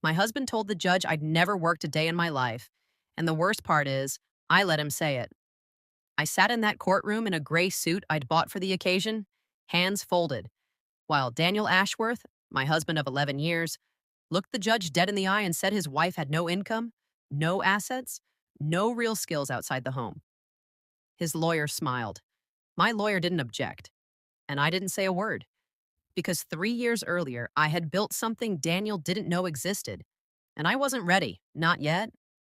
My husband told the judge I'd never worked a day in my life, and the worst part is, I let him say it. I sat in that courtroom in a gray suit I'd bought for the occasion, hands folded, while Daniel Ashworth, my husband of 11 years, looked the judge dead in the eye and said his wife had no income, no assets, no real skills outside the home. His lawyer smiled. My lawyer didn't object, and I didn't say a word, because 3 years earlier, I had built something Daniel didn't know existed, and I wasn't ready, not yet,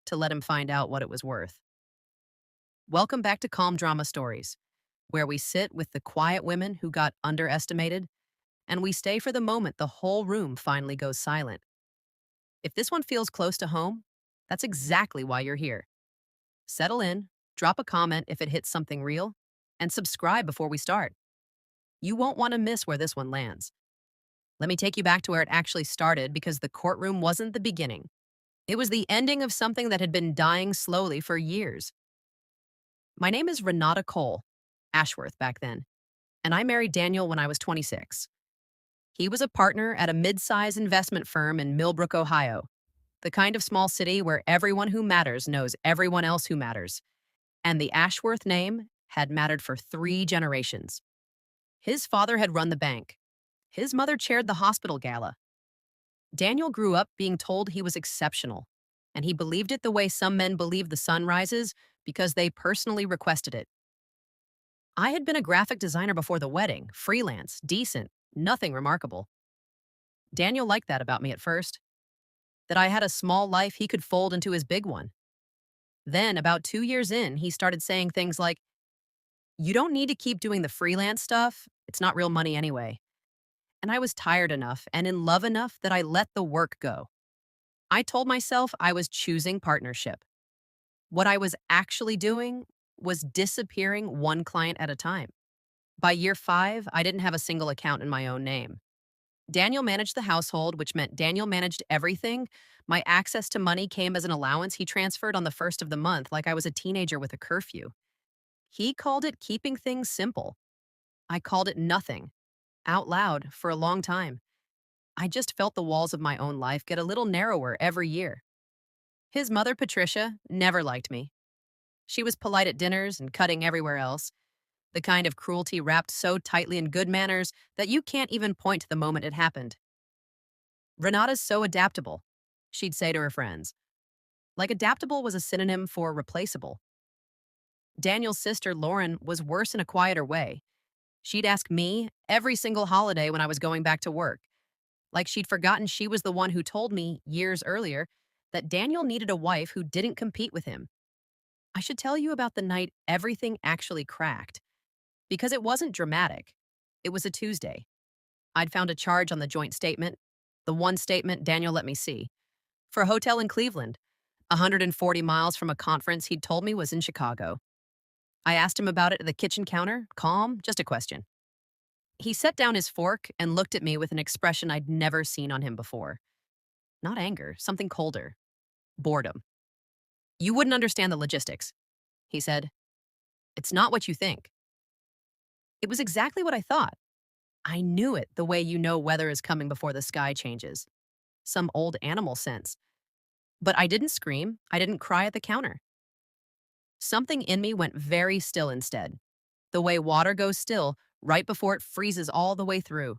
to let him find out what it was worth. Welcome back to Calm Drama Stories, where we sit with the quiet women who got underestimated, and we stay for the moment the whole room finally goes silent. If this one feels close to home, that's exactly why you're here. Settle in, drop a comment if it hits something real, and subscribe before we start. You won't want to miss where this one lands. Let me take you back to where it actually started because the courtroom wasn't the beginning. It was the ending of something that had been dying slowly for years. My name is Renata Cole, Ashworth back then, and I married Daniel when I was 26. He was a partner at a mid-size investment firm in Millbrook, Ohio, the kind of small city where everyone who matters knows everyone else who matters. And the Ashworth name had mattered for 3 generations. His father had run the bank. His mother chaired the hospital gala. Daniel grew up being told he was exceptional, and he believed it the way some men believe the sun rises because they personally requested it. I had been a graphic designer before the wedding, freelance, decent, nothing remarkable. Daniel liked that about me at first, that I had a small life he could fold into his big one. Then, about 2 years in, he started saying things like, "You don't need to keep doing the freelance stuff. It's not real money anyway." And I was tired enough and in love enough that I let the work go. I told myself I was choosing partnership. What I was actually doing was disappearing one client at a time. By year 5, I didn't have a single account in my own name. Daniel managed the household, which meant Daniel managed everything. My access to money came as an allowance he transferred on the first of the month, like I was a teenager with a curfew. He called it keeping things simple. I called it nothing, out loud, for a long time. I just felt the walls of my own life get a little narrower every year. His mother, Patricia, never liked me. She was polite at dinners and cutting everywhere else, the kind of cruelty wrapped so tightly in good manners that you can't even point to the moment it happened. "Renata's so adaptable," she'd say to her friends. Like adaptable was a synonym for replaceable. Daniel's sister, Lauren, was worse in a quieter way. She'd ask me every single holiday when I was going back to work, like she'd forgotten she was the one who told me, years earlier, that Daniel needed a wife who didn't compete with him. I should tell you about the night everything actually cracked, because it wasn't dramatic. It was a Tuesday. I'd found a charge on the joint statement, the one statement Daniel let me see, for a hotel in Cleveland, 140 miles from a conference he'd told me was in Chicago. I asked him about it at the kitchen counter, calm, just a question. He set down his fork and looked at me with an expression I'd never seen on him before. Not anger, something colder. Boredom. "You wouldn't understand the logistics," he said. "It's not what you think." It was exactly what I thought. I knew it the way you know weather is coming before the sky changes. Some old animal sense. But I didn't scream. I didn't cry at the counter. Something in me went very still instead, the way water goes still right before it freezes all the way through.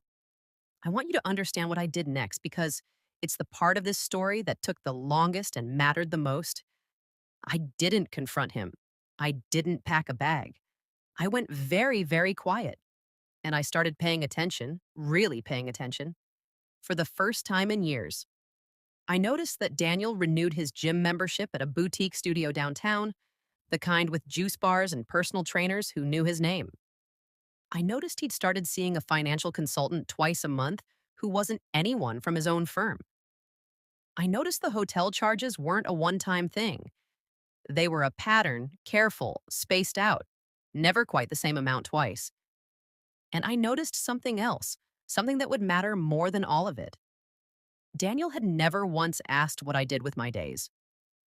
I want you to understand what I did next because it's the part of this story that took the longest and mattered the most. I didn't confront him. I didn't pack a bag. I went very, very quiet. And I started paying attention, really paying attention, for the first time in years. I noticed that Daniel renewed his gym membership at a boutique studio downtown, the kind with juice bars and personal trainers who knew his name. I noticed he'd started seeing a financial consultant twice a month who wasn't anyone from his own firm. I noticed the hotel charges weren't a one-time thing. They were a pattern, careful, spaced out, never quite the same amount twice. And I noticed something else, something that would matter more than all of it. Daniel had never once asked what I did with my days.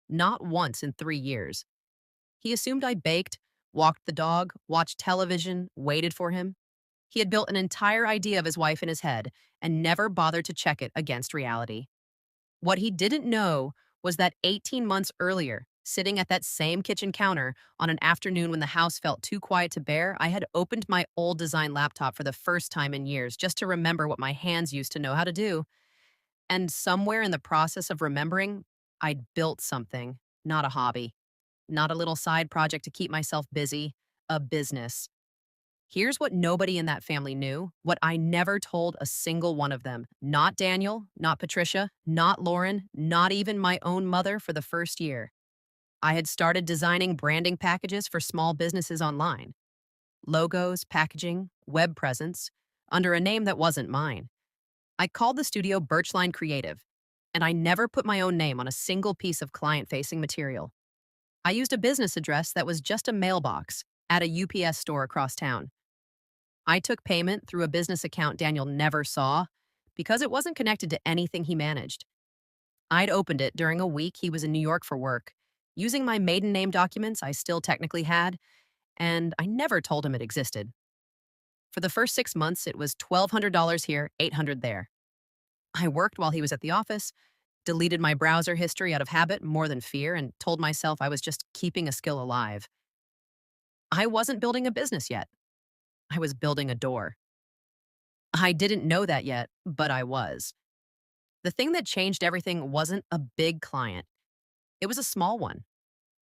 Not once in 3 years. He assumed I baked, walked the dog, watched television, waited for him. He had built an entire idea of his wife in his head and never bothered to check it against reality. What he didn't know was that 18 months earlier, sitting at that same kitchen counter on an afternoon when the house felt too quiet to bear, I had opened my old design laptop for the first time in years just to remember what my hands used to know how to do. And somewhere in the process of remembering, I'd built something, not a hobby, not a little side project to keep myself busy, a business. Here's what nobody in that family knew, what I never told a single one of them. Not Daniel, not Patricia, not Lauren, not even my own mother for the first year. I had started designing branding packages for small businesses online. Logos, packaging, web presence, under a name that wasn't mine. I called the studio Birchline Creative, and I never put my own name on a single piece of client-facing material. I used a business address that was just a mailbox at a UPS store across town. I took payment through a business account Daniel never saw because it wasn't connected to anything he managed. I'd opened it during a week he was in New York for work, using my maiden name documents I still technically had, and I never told him it existed. For the first 6 months, it was $1,200 here, $800 there. I worked while he was at the office, deleted my browser history out of habit more than fear, and told myself I was just keeping a skill alive. I wasn't building a business yet. I was building a door. I didn't know that yet, but I was. The thing that changed everything wasn't a big client. It was a small one.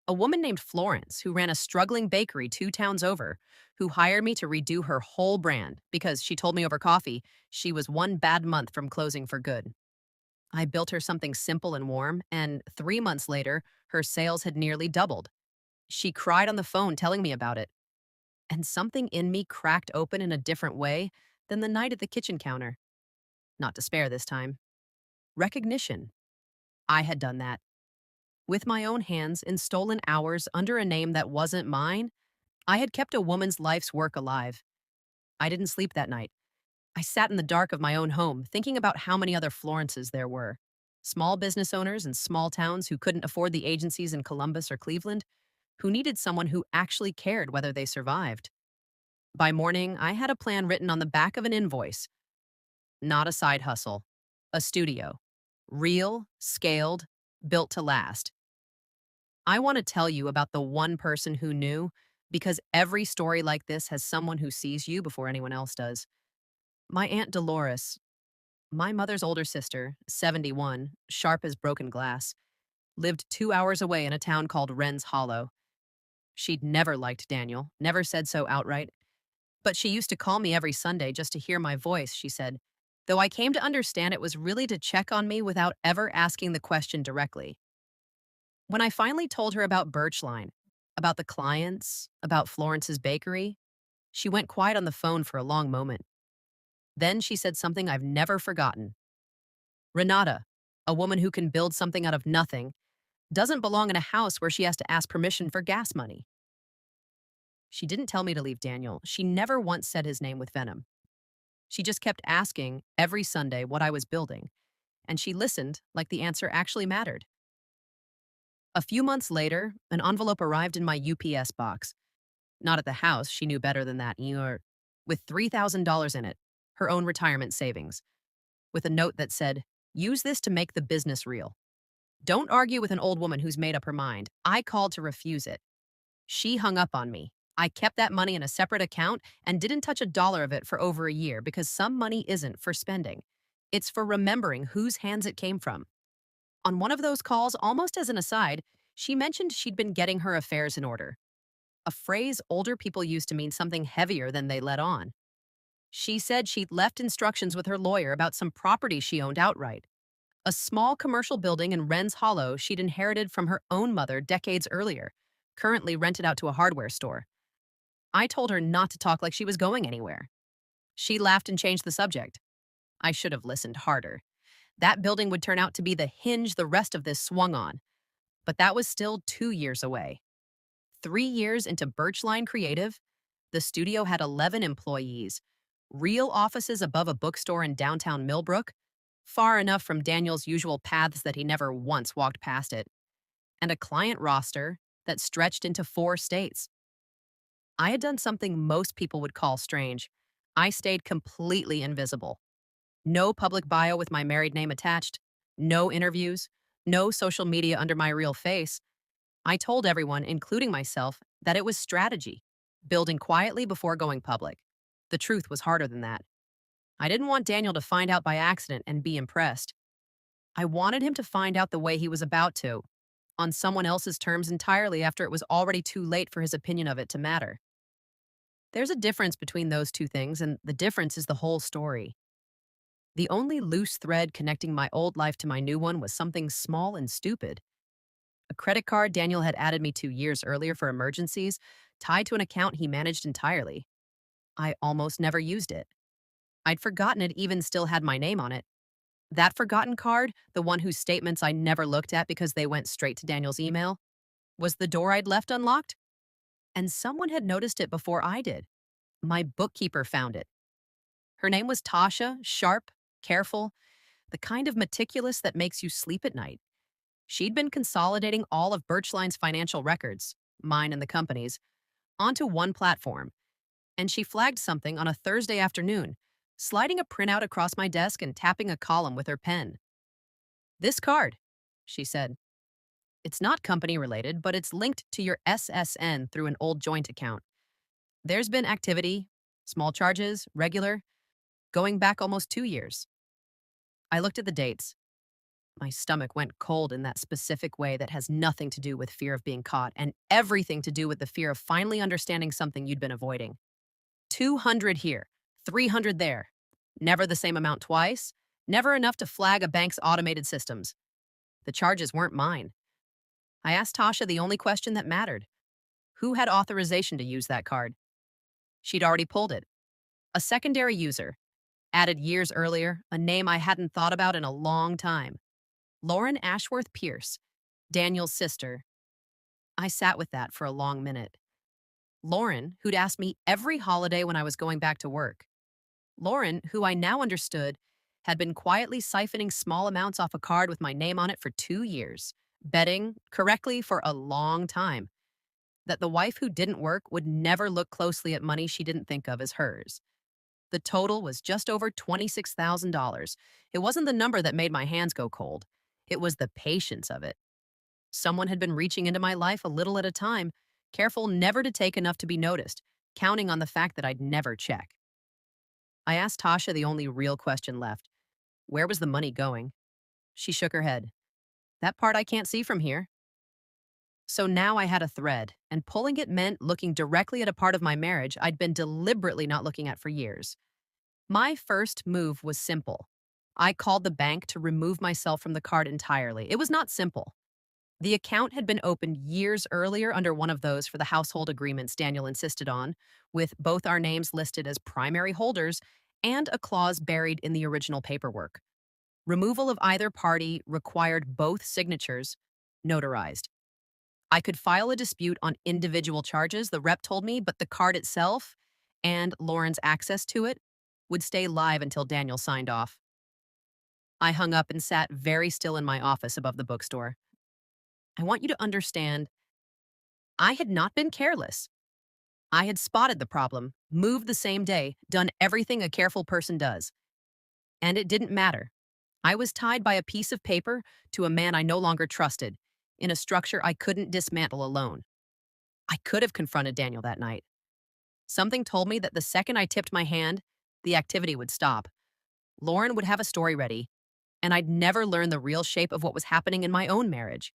A woman named Florence, who ran a struggling bakery 2 towns over, who hired me to redo her whole brand because she told me over coffee she was one bad month from closing for good. I built her something simple and warm, and 3 months later, her sales had nearly doubled. She cried on the phone telling me about it, and something in me cracked open in a different way than the night at the kitchen counter. Not despair this time. Recognition. I had done that. With my own hands, in stolen hours, under a name that wasn't mine, I had kept a woman's life's work alive. I didn't sleep that night. I sat in the dark of my own home, thinking about how many other Florences there were. Small business owners in small towns who couldn't afford the agencies in Columbus or Cleveland, who needed someone who actually cared whether they survived. By morning, I had a plan written on the back of an invoice. Not a side hustle. A studio. Real, scaled, built to last. I want to tell you about the one person who knew, because every story like this has someone who sees you before anyone else does. My Aunt Dolores, my mother's older sister, 71, sharp as broken glass, lived 2 hours away in a town called Wren's Hollow. She'd never liked Daniel, never said so outright, but she used to call me every Sunday just to hear my voice, she said, though I came to understand it was really to check on me without ever asking the question directly. When I finally told her about Birchline, about the clients, about Florence's bakery, she went quiet on the phone for a long moment. Then she said something I've never forgotten. Renata, a woman who can build something out of nothing, doesn't belong in a house where she has to ask permission for gas money. She didn't tell me to leave Daniel. She never once said his name with venom. She just kept asking every Sunday what I was building, and she listened like the answer actually mattered. A few months later, an envelope arrived in my UPS box. Not at the house, she knew better than that, with $3,000 in it, her own retirement savings, with a note that said, "Use this to make the business real. Don't argue with an old woman who's made up her mind. I called to refuse it." She hung up on me. I kept that money in a separate account and didn't touch a dollar of it for over a year because some money isn't for spending. It's for remembering whose hands it came from. On one of those calls, almost as an aside, she mentioned she'd been getting her affairs in order, a phrase older people used to mean something heavier than they let on. She said she'd left instructions with her lawyer about some property she owned outright, a small commercial building in Wren's Hollow she'd inherited from her own mother decades earlier, currently rented out to a hardware store. I told her not to talk like she was going anywhere. She laughed and changed the subject. I should have listened harder. That building would turn out to be the hinge the rest of this swung on, but that was still 2 years away. 3 years into Birchline Creative, the studio had 11 employees, real offices above a bookstore in downtown Millbrook, far enough from Daniel's usual paths that he never once walked past it, and a client roster that stretched into 4 states. I had done something most people would call strange. I stayed completely invisible. No public bio with my married name attached, No interviews, no social media under my real face. I told everyone, including myself, that it was strategy, building quietly before going public. The truth was harder than that. I didn't want Daniel to find out by accident and be impressed. I wanted him to find out the way he was about to, on someone else's terms entirely after it was already too late for his opinion of it to matter. There's a difference between those two things, and the difference is the whole story. The only loose thread connecting my old life to my new one was something small and stupid. A credit card Daniel had added me 2 years earlier for emergencies, tied to an account he managed entirely. I almost never used it. I'd forgotten it even still had my name on it. That forgotten card, the one whose statements I never looked at because they went straight to Daniel's email, was the door I'd left unlocked. And someone had noticed it before I did. My bookkeeper found it. Her name was Tasha, sharp, careful, the kind of meticulous that makes you sleep at night. She'd been consolidating all of Birchline's financial records, mine and the company's, onto one platform, and she flagged something on a Thursday afternoon, sliding a printout across my desk and tapping a column with her pen. "This card," she said. "It's not company related, but it's linked to your SSN through an old joint account. There's been activity, small charges, regular, going back almost 2 years." I looked at the dates. My stomach went cold in that specific way that has nothing to do with fear of being caught and everything to do with the fear of finally understanding something you'd been avoiding. 200 here, 300 there. Never the same amount twice. Never enough to flag a bank's automated systems. The charges weren't mine. I asked Tasha the only question that mattered. Who had authorization to use that card? She'd already pulled it. A secondary user, added years earlier, a name I hadn't thought about in a long time. Lauren Ashworth Pierce, Daniel's sister. I sat with that for a long minute. Lauren, who'd asked me every holiday when I was going back to work. Lauren, who I now understood, had been quietly siphoning small amounts off a card with my name on it for 2 years, betting, correctly, for a long time, that the wife who didn't work would never look closely at money she didn't think of as hers. The total was just over $26,000. It wasn't the number that made my hands go cold. It was the patience of it. Someone had been reaching into my life a little at a time, careful never to take enough to be noticed, counting on the fact that I'd never check. I asked Tasha the only real question left. Where was the money going? She shook her head. That part I can't see from here. So now I had a thread, and pulling it meant looking directly at a part of my marriage I'd been deliberately not looking at for years. My first move was simple. I called the bank to remove myself from the card entirely. It was not simple. The account had been opened years earlier under one of those for the household agreements Daniel insisted on, with both our names listed as primary holders and a clause buried in the original paperwork. Removal of either party required both signatures notarized. I could file a dispute on individual charges, the rep told me, but the card itself and Lauren's access to it would stay live until Daniel signed off. I hung up and sat very still in my office above the bookstore. I want you to understand, I had not been careless. I had spotted the problem, moved the same day, done everything a careful person does. And it didn't matter. I was tied by a piece of paper to a man I no longer trusted, in a structure I couldn't dismantle alone. I could have confronted Daniel that night. Something told me that the second I tipped my hand, the activity would stop. Lauren would have a story ready, and I'd never learn the real shape of what was happening in my own marriage.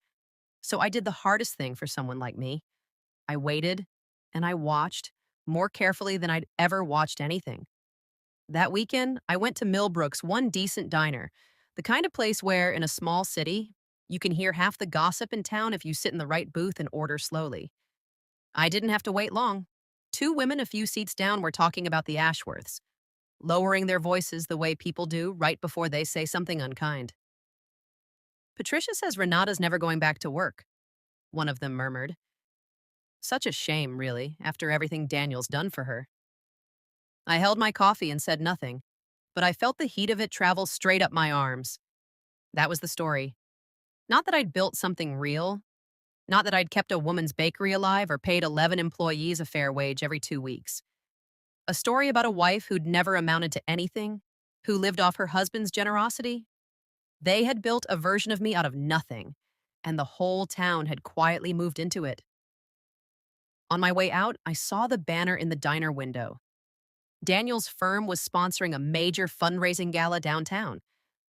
So I did the hardest thing for someone like me. I waited, and I watched, more carefully than I'd ever watched anything. That weekend, I went to Millbrook's one decent diner, the kind of place where, in a small city, you can hear half the gossip in town if you sit in the right booth and order slowly. I didn't have to wait long. Two women a few seats down were talking about the Ashworths, lowering their voices the way people do right before they say something unkind. "Patricia says Renata's never going back to work," one of them murmured. Such a shame, really, after everything Daniel's done for her. I held my coffee and said nothing, but I felt the heat of it travel straight up my arms. That was the story. Not that I'd built something real, not that I'd kept a woman's bakery alive or paid 11 employees a fair wage every 2 weeks. A story about a wife who'd never amounted to anything, who lived off her husband's generosity, They had built a version of me out of nothing, and the whole town had quietly moved into it. On my way out, I saw the banner in the diner window. Daniel's firm was sponsoring a major fundraising gala downtown,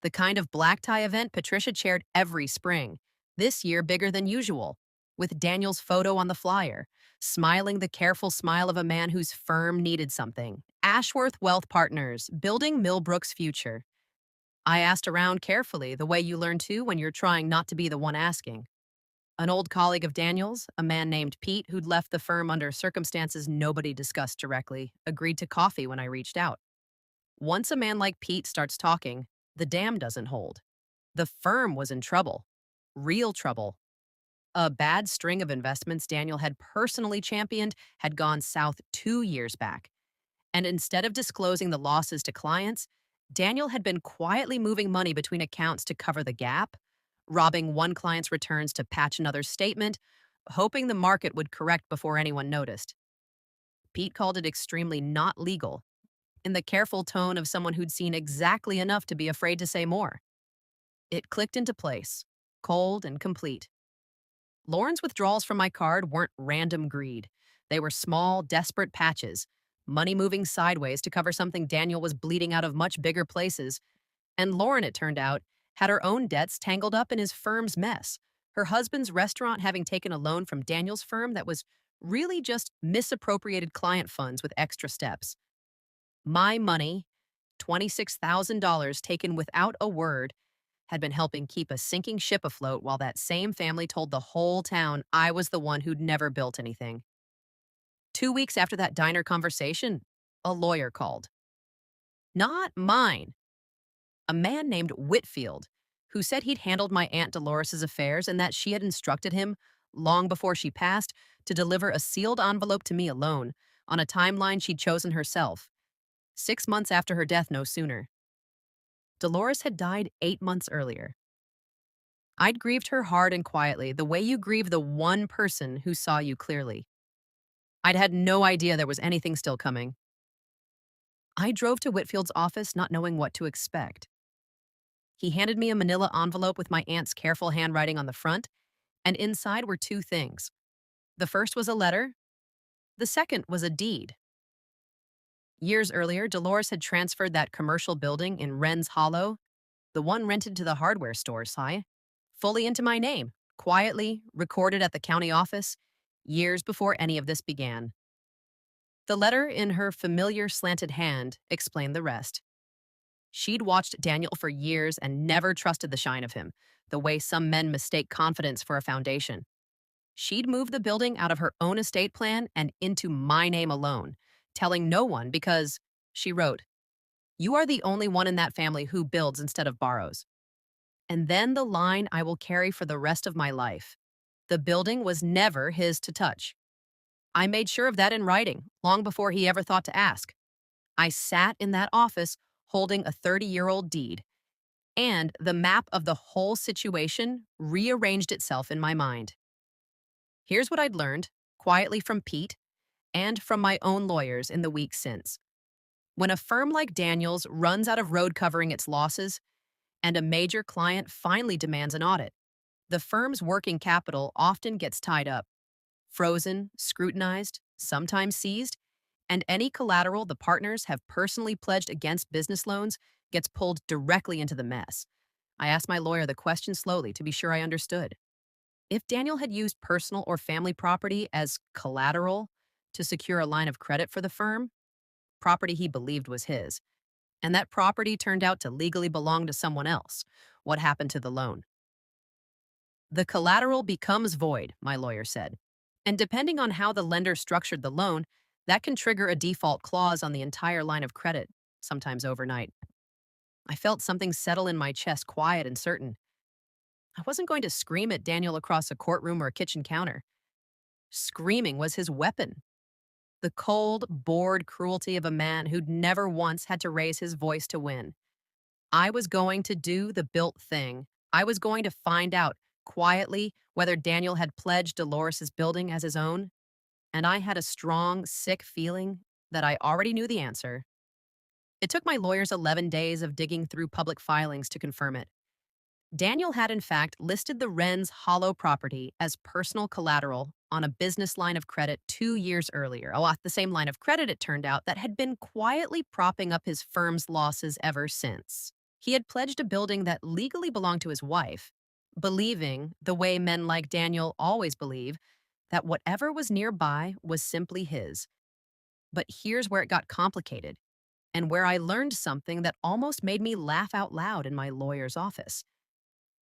the kind of black tie event Patricia chaired every spring, this year bigger than usual, with Daniel's photo on the flyer, smiling the careful smile of a man whose firm needed something. Ashworth Wealth Partners, building Millbrook's future. I asked around carefully, the way you learn to when you're trying not to be the one asking. An old colleague of Daniel's, a man named Pete, who'd left the firm under circumstances nobody discussed directly, agreed to coffee when I reached out. Once a man like Pete starts talking, the dam doesn't hold. The firm was in trouble. Real trouble. A bad string of investments Daniel had personally championed had gone south 2 years back. And instead of disclosing the losses to clients, Daniel had been quietly moving money between accounts to cover the gap, robbing one client's returns to patch another's statement, hoping the market would correct before anyone noticed. Pete called it extremely not legal, in the careful tone of someone who'd seen exactly enough to be afraid to say more. It clicked into place, cold and complete. Lauren's withdrawals from my card weren't random greed. They were small, desperate patches, money moving sideways to cover something Daniel was bleeding out of much bigger places. And Lauren, it turned out, had her own debts tangled up in his firm's mess, her husband's restaurant having taken a loan from Daniel's firm that was really just misappropriated client funds with extra steps. My money, $26,000 taken without a word, had been helping keep a sinking ship afloat while that same family told the whole town I was the one who'd never built anything. 2 weeks after that diner conversation, a lawyer called. Not mine. A man named Whitfield, who said he'd handled my Aunt Dolores's affairs and that she had instructed him, long before she passed, to deliver a sealed envelope to me alone, on a timeline she'd chosen herself. 6 months after her death, no sooner. Dolores had died 8 months earlier. I'd grieved her hard and quietly, the way you grieve the one person who saw you clearly. I'd had no idea there was anything still coming. I drove to Whitfield's office not knowing what to expect. He handed me a manila envelope with my aunt's careful handwriting on the front, and inside were two things. The first was a letter. The second was a deed. Years earlier, Dolores had transferred that commercial building in Wren's Hollow, the one rented to the hardware store, fully into my name, quietly, recorded at the county office, years before any of this began. The letter, in her familiar slanted hand, explained the rest. She'd watched Daniel for years and never trusted the shine of him, the way some men mistake confidence for a foundation. She'd moved the building out of her own estate plan and into my name alone, telling no one because, she wrote, "You are the only one in that family who builds instead of borrows." And then the line I will carry for the rest of my life. The building was never his to touch. I made sure of that in writing, long before he ever thought to ask. I sat in that office holding a 30-year-old deed, and the map of the whole situation rearranged itself in my mind. Here's what I'd learned, quietly from Pete, and from my own lawyers in the weeks since. When a firm like Daniel's runs out of road covering its losses, and a major client finally demands an audit, the firm's working capital often gets tied up, frozen, scrutinized, sometimes seized, and any collateral the partners have personally pledged against business loans gets pulled directly into the mess. I asked my lawyer the question slowly to be sure I understood. If Daniel had used personal or family property as collateral to secure a line of credit for the firm, property he believed was his, and that property turned out to legally belong to someone else, what happened to the loan? The collateral becomes void, my lawyer said. And depending on how the lender structured the loan, that can trigger a default clause on the entire line of credit, sometimes overnight. I felt something settle in my chest, quiet and certain. I wasn't going to scream at Daniel across a courtroom or a kitchen counter. Screaming was his weapon. The cold, bored cruelty of a man who'd never once had to raise his voice to win. I was going to do the built thing. I was going to find out, quietly, whether Daniel had pledged Dolores's building as his own. And I had a strong, sick feeling that I already knew the answer. It took my lawyers 11 days of digging through public filings to confirm it. Daniel had, in fact, listed the Wren's hollow property as personal collateral on a business line of credit 2 years earlier. Oh, the same line of credit, it turned out, that had been quietly propping up his firm's losses ever since. He had pledged a building that legally belonged to his wife, believing, the way men like Daniel always believe, that whatever was nearby was simply his. But here's where it got complicated, and where I learned something that almost made me laugh out loud in my lawyer's office.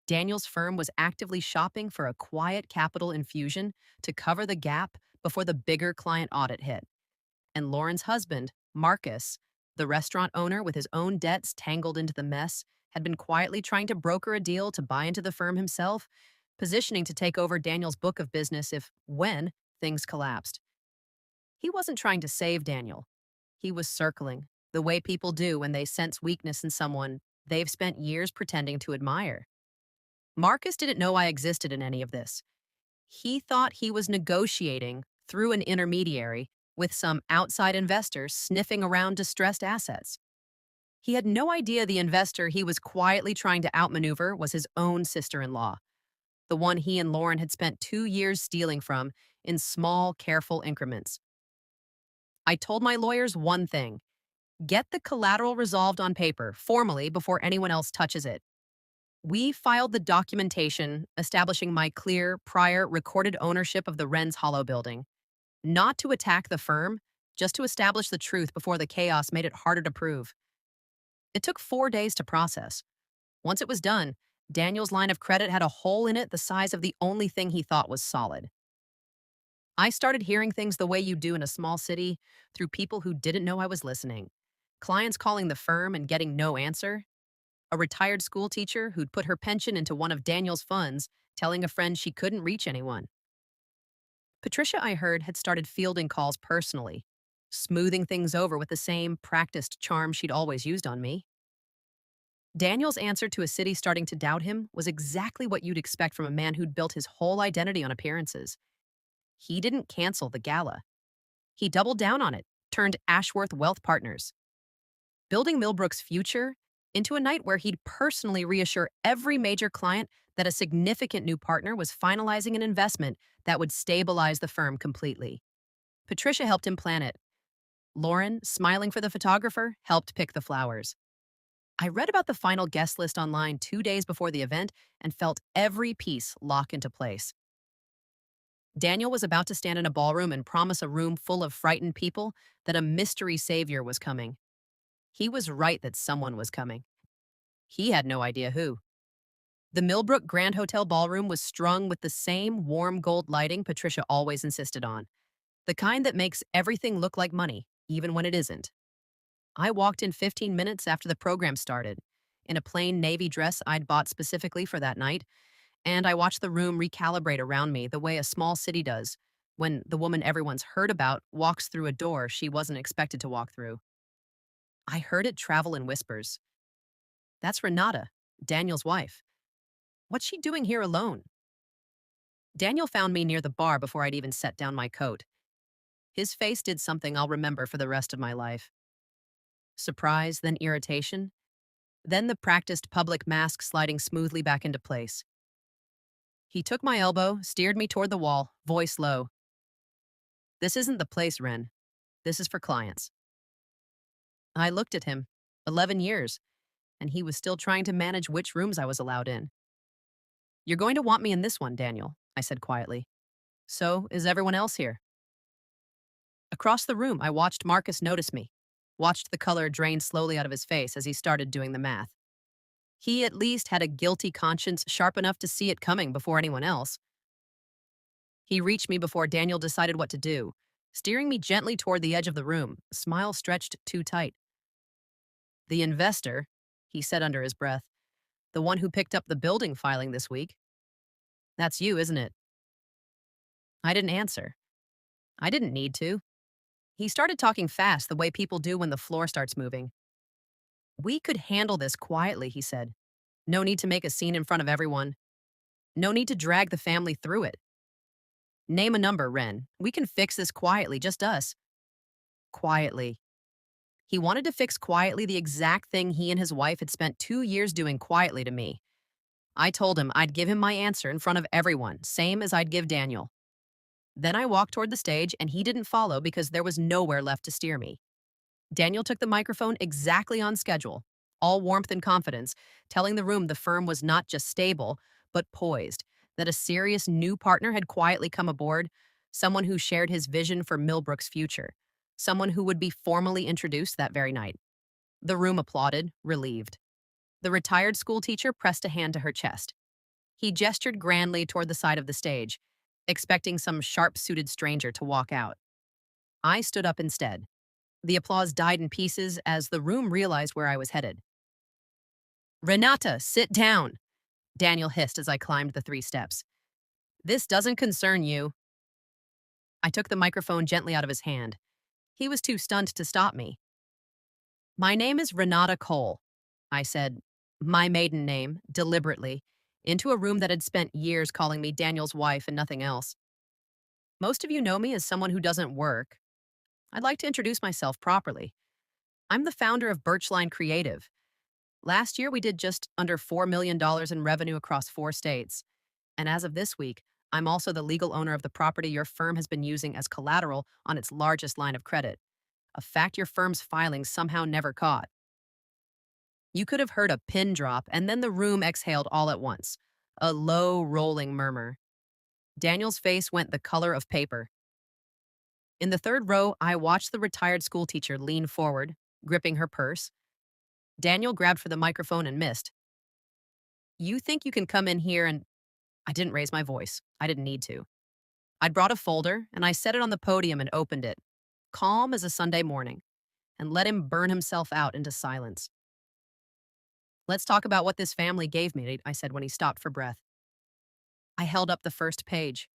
Daniel's firm was actively shopping for a quiet capital infusion to cover the gap before the bigger client audit hit. And Lauren's husband, Marcus, the restaurant owner with his own debts tangled into the mess, had been quietly trying to broker a deal to buy into the firm himself, positioning to take over Daniel's book of business when things collapsed. He wasn't trying to save Daniel. He was circling, the way people do when they sense weakness in someone they've spent years pretending to admire. Marcus didn't know I existed in any of this. He thought he was negotiating through an intermediary with some outside investors sniffing around distressed assets. He had no idea the investor he was quietly trying to outmaneuver was his own sister-in-law, the one he and Lauren had spent 2 years stealing from in small, careful increments. I told my lawyers one thing: get the collateral resolved on paper, formally, before anyone else touches it. We filed the documentation establishing my clear, prior, recorded ownership of the Wren's Hollow building. Not to attack the firm, just to establish the truth before the chaos made it harder to prove. It took 4 days to process. Once it was done, Daniel's line of credit had a hole in it the size of the only thing he thought was solid. I started hearing things the way you do in a small city, through people who didn't know I was listening. Clients calling the firm and getting no answer. A retired school teacher who'd put her pension into one of Daniel's funds, telling a friend she couldn't reach anyone. Patricia, I heard, had started fielding calls personally, smoothing things over with the same practiced charm she'd always used on me. Daniel's answer to a city starting to doubt him was exactly what you'd expect from a man who'd built his whole identity on appearances. He didn't cancel the gala. He doubled down on it, turned Ashworth Wealth Partners, building Millbrook's future into a night where he'd personally reassure every major client that a significant new partner was finalizing an investment that would stabilize the firm completely. Patricia helped him plan it. Lauren, smiling for the photographer, helped pick the flowers. I read about the final guest list online 2 days before the event and felt every piece lock into place. Daniel was about to stand in a ballroom and promise a room full of frightened people that a mystery savior was coming. He was right that someone was coming. He had no idea who. The Millbrook Grand Hotel ballroom was strung with the same warm gold lighting Patricia always insisted on, the kind that makes everything look like money, even when it isn't. I walked in 15 minutes after the program started, in a plain navy dress I'd bought specifically for that night, and I watched the room recalibrate around me the way a small city does when the woman everyone's heard about walks through a door she wasn't expected to walk through. I heard it travel in whispers. That's Renata, Daniel's wife. What's she doing here alone? Daniel found me near the bar before I'd even set down my coat. His face did something I'll remember for the rest of my life. Surprise, then irritation, then the practiced public mask sliding smoothly back into place. He took my elbow, steered me toward the wall, voice low. This isn't the place, Ren. This is for clients. I looked at him. 11 years. And he was still trying to manage which rooms I was allowed in. You're going to want me in this one, Daniel, I said quietly. So is everyone else here. Across the room, I watched Marcus notice me, watched the color drain slowly out of his face as he started doing the math. He at least had a guilty conscience sharp enough to see it coming before anyone else. He reached me before Daniel decided what to do, steering me gently toward the edge of the room, a smile stretched too tight. The investor, he said under his breath, the one who picked up the building filing this week. That's you, isn't it? I didn't answer. I didn't need to. He started talking fast the way people do when the floor starts moving. We could handle this quietly, he said. No need to make a scene in front of everyone. No need to drag the family through it. Name a number, Ren. We can fix this quietly, just us. Quietly. He wanted to fix quietly the exact thing he and his wife had spent 2 years doing quietly to me. I told him I'd give him my answer in front of everyone, same as I'd give Daniel. Then I walked toward the stage, and he didn't follow because there was nowhere left to steer me. Daniel took the microphone exactly on schedule, all warmth and confidence, telling the room the firm was not just stable, but poised, that a serious new partner had quietly come aboard, someone who shared his vision for Millbrook's future, someone who would be formally introduced that very night. The room applauded, relieved. The retired school teacher pressed a hand to her chest. He gestured grandly toward the side of the stage, expecting some sharp-suited stranger to walk out. I stood up instead. The applause died in pieces as the room realized where I was headed. "Renata, sit down," Daniel hissed as I climbed the 3 steps. "This doesn't concern you." I took the microphone gently out of his hand. He was too stunned to stop me. "My name is Renata Cole," I said, my maiden name, deliberately, into a room that had spent years calling me Daniel's wife and nothing else. "Most of you know me as someone who doesn't work. I'd like to introduce myself properly. I'm the founder of Birchline Creative. Last year, we did just under $4 million in revenue across 4 states. And as of this week, I'm also the legal owner of the property your firm has been using as collateral on its largest line of credit, a fact your firm's filings somehow never caught." You could have heard a pin drop, and then the room exhaled all at once, a low, rolling murmur. Daniel's face went the color of paper. In the third row, I watched the retired schoolteacher lean forward, gripping her purse. Daniel grabbed for the microphone and missed. "You think you can come in here and—" I didn't raise my voice. I didn't need to. I'd brought a folder, and I set it on the podium and opened it, calm as a Sunday morning, and let him burn himself out into silence. "Let's talk about what this family gave me," I said when he stopped for breath. I held up the first page.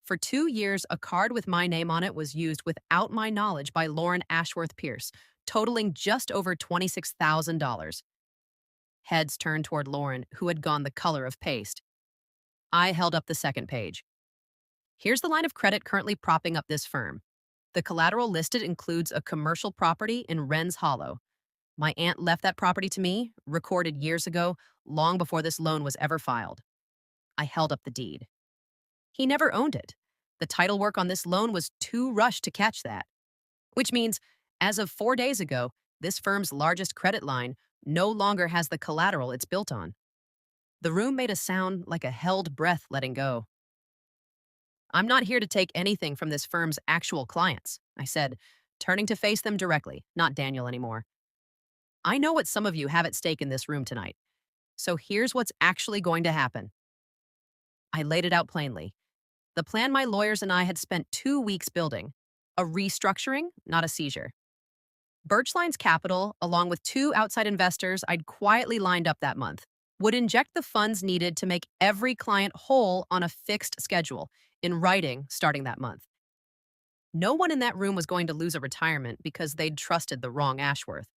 "For 2 years, a card with my name on it was used without my knowledge by Lauren Ashworth Pierce, totaling just over $26,000. Heads turned toward Lauren, who had gone the color of paste. I held up the second page. "Here's the line of credit currently propping up this firm. The collateral listed includes a commercial property in Wren's Hollow. My aunt left that property to me, recorded years ago, long before this loan was ever filed." I held up the deed. "He never owned it. The title work on this loan was too rushed to catch that. Which means, as of 4 days ago, this firm's largest credit line no longer has the collateral it's built on." The room made a sound like a held breath letting go. "I'm not here to take anything from this firm's actual clients," I said, turning to face them directly, not Daniel anymore. "I know what some of you have at stake in this room tonight. So here's what's actually going to happen." I laid it out plainly. The plan my lawyers and I had spent 2 weeks building. A restructuring, not a seizure. Birchline's capital, along with 2 outside investors I'd quietly lined up that month, would inject the funds needed to make every client whole on a fixed schedule, in writing starting that month. No one in that room was going to lose a retirement because they'd trusted the wrong Ashworth.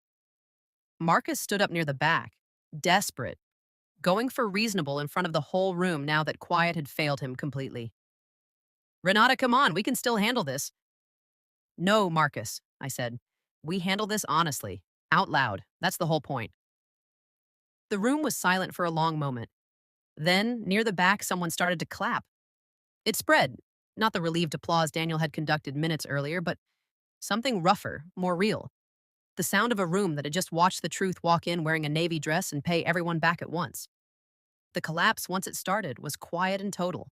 Marcus stood up near the back, desperate, going for reasonable in front of the whole room now that quiet had failed him completely. "Renata, come on, we can still handle this." "No, Marcus," I said. "We handle this honestly, out loud. That's the whole point." The room was silent for a long moment. Then, near the back, someone started to clap. It spread, not the relieved applause Daniel had conducted minutes earlier, but something rougher, more real. The sound of a room that had just watched the truth walk in wearing a navy dress and pay everyone back at once. The collapse, once it started, was quiet and total,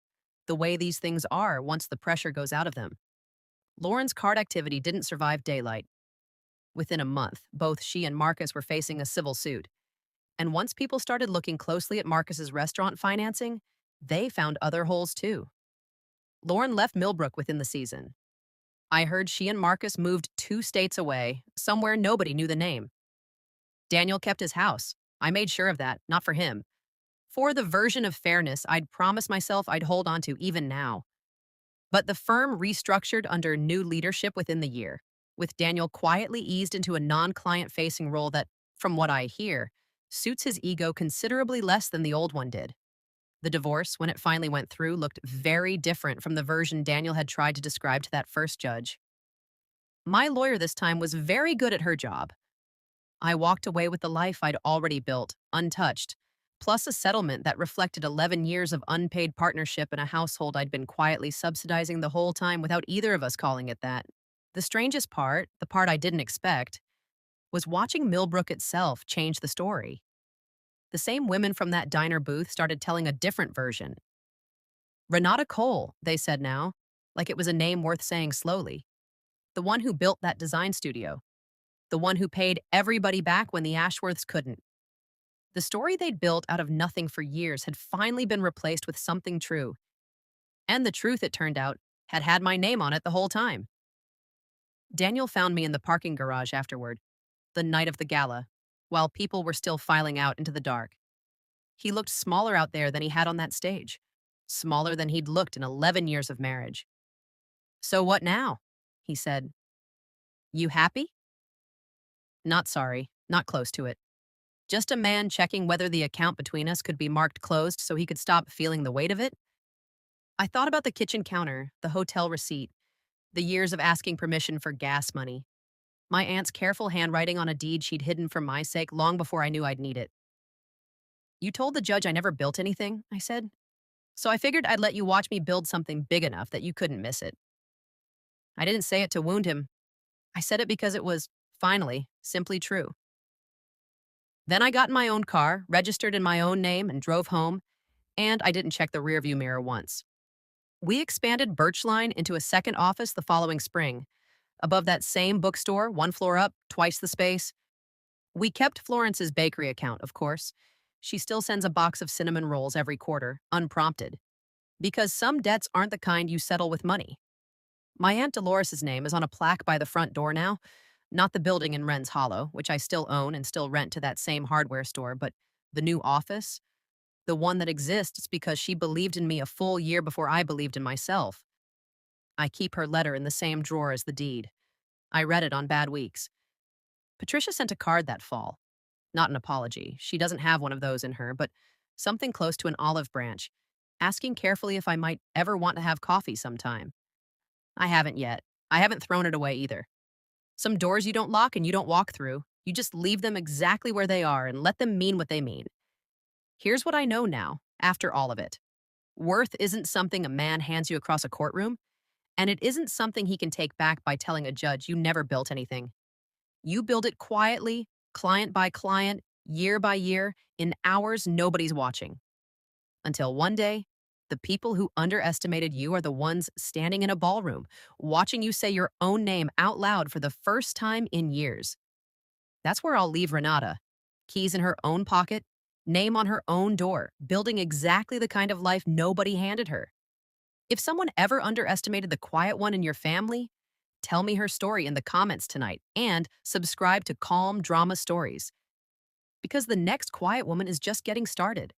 the way these things are once the pressure goes out of them. Lauren's card activity didn't survive daylight. Within a month, both she and Marcus were facing a civil suit. And once people started looking closely at Marcus's restaurant financing, they found other holes too. Lauren left Millbrook within the season. I heard she and Marcus moved 2 states away, somewhere nobody knew the name. Daniel kept his house. I made sure of that, not for him. For the version of fairness I'd promised myself I'd hold on to even now. But the firm restructured under new leadership within the year, with Daniel quietly eased into a non-client-facing role that, from what I hear, suits his ego considerably less than the old one did. The divorce, when it finally went through, looked very different from the version Daniel had tried to describe to that first judge. My lawyer this time was very good at her job. I walked away with the life I'd already built, untouched, plus a settlement that reflected 11 years of unpaid partnership in a household I'd been quietly subsidizing the whole time without either of us calling it that. The strangest part, the part I didn't expect, was watching Millbrook itself change the story. The same women from that diner booth started telling a different version. Renata Cole, they said now, like it was a name worth saying slowly. The one who built that design studio. The one who paid everybody back when the Ashworths couldn't. The story they'd built out of nothing for years had finally been replaced with something true. And the truth, it turned out, had had my name on it the whole time. Daniel found me in the parking garage afterward, the night of the gala, while people were still filing out into the dark. He looked smaller out there than he had on that stage, smaller than he'd looked in 11 years of marriage. "So what now?" he said. "You happy?" "Not sorry, not close to it. Just a man checking whether the account between us could be marked closed so he could stop feeling the weight of it." I thought about the kitchen counter, the hotel receipt, the years of asking permission for gas money, my aunt's careful handwriting on a deed she'd hidden for my sake long before I knew I'd need it. "You told the judge I never built anything," I said. "So I figured I'd let you watch me build something big enough that you couldn't miss it." I didn't say it to wound him. I said it because it was, finally, simply true. Then I got in my own car, registered in my own name, and drove home, and I didn't check the rearview mirror once. We expanded Birchline into a second office the following spring, above that same bookstore, one floor up, twice the space. We kept Florence's bakery account, of course. She still sends a box of cinnamon rolls every quarter, unprompted. Because some debts aren't the kind you settle with money. My Aunt Dolores's name is on a plaque by the front door now, not the building in Wren's Hollow, which I still own and still rent to that same hardware store, but the new office, the one that exists because she believed in me a full year before I believed in myself. I keep her letter in the same drawer as the deed. I read it on bad weeks. Patricia sent a card that fall. Not an apology. She doesn't have one of those in her, but something close to an olive branch, asking carefully if I might ever want to have coffee sometime. I haven't yet. I haven't thrown it away either. Some doors you don't lock and you don't walk through. You just leave them exactly where they are and let them mean what they mean. Here's what I know now, after all of it. Worth isn't something a man hands you across a courtroom, and it isn't something he can take back by telling a judge you never built anything. You build it quietly, client by client, year by year, in hours nobody's watching. Until one day, the people who underestimated you are the ones standing in a ballroom, watching you say your own name out loud for the first time in years. That's where I'll leave Renata. Keys in her own pocket, name on her own door, building exactly the kind of life nobody handed her. If someone ever underestimated the quiet one in your family, tell me her story in the comments tonight and subscribe to Calm Drama Stories. Because the next quiet woman is just getting started.